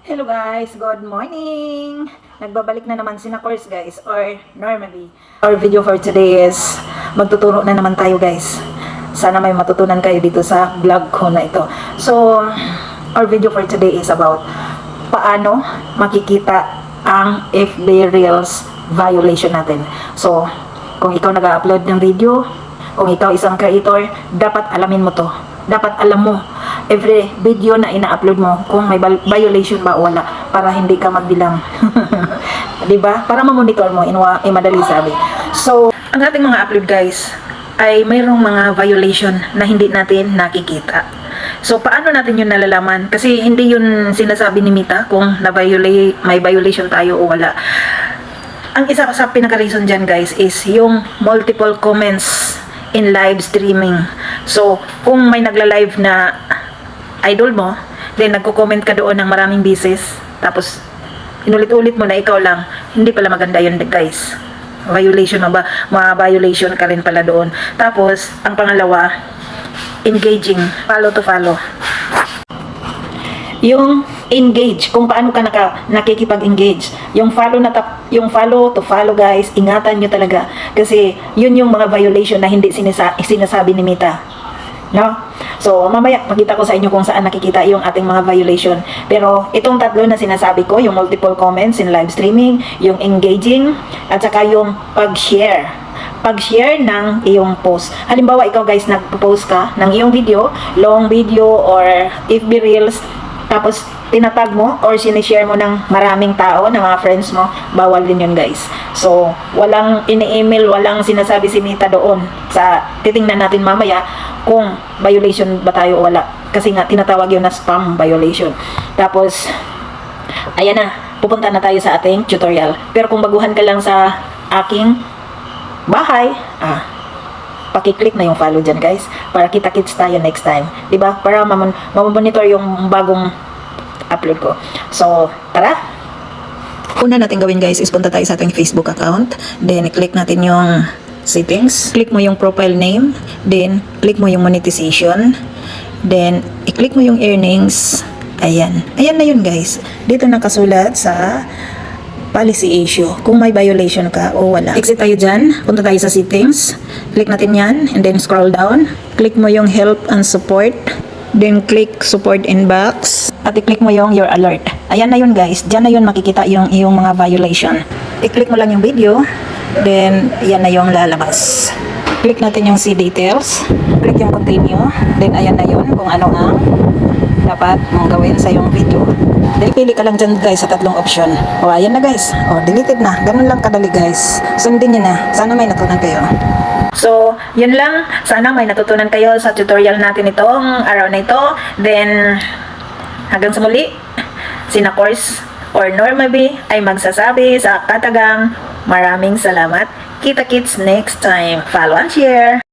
Hello guys, good morning! Nagbabalik na naman si Course guys, or normally. Our video for today is magtuturo na naman tayo guys. Sana may matutunan kayo dito sa vlog ko na ito. So, our video for today is about paano makikita ang FB Reels violation natin. So, kung ikaw nag-upload ng video, kung ikaw isang creator, dapat alamin mo to. Dapat alam mo every video na ina-upload mo kung may violation ba o wala para hindi ka magbilang. 'Di ba? Para ma-monitor mo in madali sabi. So, ang ating mga upload guys ay mayroong mga violation na hindi natin nakikita. So, paano natin yun nalalaman? Kasi hindi yun sinasabi ni Mita kung may violation tayo o wala. Ang isa sa pinaka-reason dyan guys is yung multiple comments in live streaming. So, kung may nagla-live na idol mo, then nagko-comment ka doon ng maraming beses, tapos inulit-ulit mo na ikaw lang, hindi pala maganda yun guys. Violation mo ba? Ma-violation ka rin pala doon. Tapos, ang pangalawa, engaging, follow to follow. Yung engage, kung paano ka nakikipag-engage. Yung follow to follow guys, ingatan nyo talaga. Kasi yun yung mga violation na hindi sinasabi ni Mita. No? So, mamaya makita ko sa inyo kung saan nakikita yung ating mga violation. Pero itong tatlo na sinasabi ko, yung multiple comments in live streaming, yung engaging, at saka yung pag-share. Pag-share ng iyong post. Halimbawa, ikaw guys, nagpo-post ka ng iyong video, long video or FB Reels, tapos tinatag mo or sinishare mo ng maraming tao, ng mga friends mo, bawal din yun guys. So, walang ini-email, walang sinasabi si Mita doon. Titingnan natin mamaya kung violation ba tayo o wala. Kasi nga, tinatawag yun na spam violation. Tapos, ayan na, pupunta na tayo sa ating tutorial. Pero kung baguhan ka lang sa aking bahay, paki-click na yung follow dyan guys para kita-kits tayo next time, diba? Para mamonitor yung bagong upload ko. So, tara! Una natin gawin guys is punta tayo sa ating Facebook account, then click natin yung settings, click mo yung profile name, then click mo yung monetization, then i-click mo yung earnings. Ayan na yun guys, dito nakasulat sa policy issue kung may violation ka o wala. Exit tayo dyan, punta tayo sa settings, click natin yan, and then scroll down, click mo yung help and support, then click support inbox, at i-click mo yung your alert. Ayan na yun guys, dyan na yun makikita yung iyong mga violation. I-click mo lang yung video, then yan na yung lalabas. Click natin yung see details, click yung continue, then ayan na yun kung ano ang dapat mong gawin sa yung video. Then pili ka lang dyan guys sa tatlong option. O ayan na guys, o deleted na. Ganun lang kadali guys, sundin nyo na. Sana may natutunan kayo. So, yun lang. Sana may natutunan kayo sa tutorial natin itong araw na ito. Then, hanggang sa muli, sina Course or Norma B ay magsasabi sa katagang maraming salamat. Kita-kits next time. Follow and share!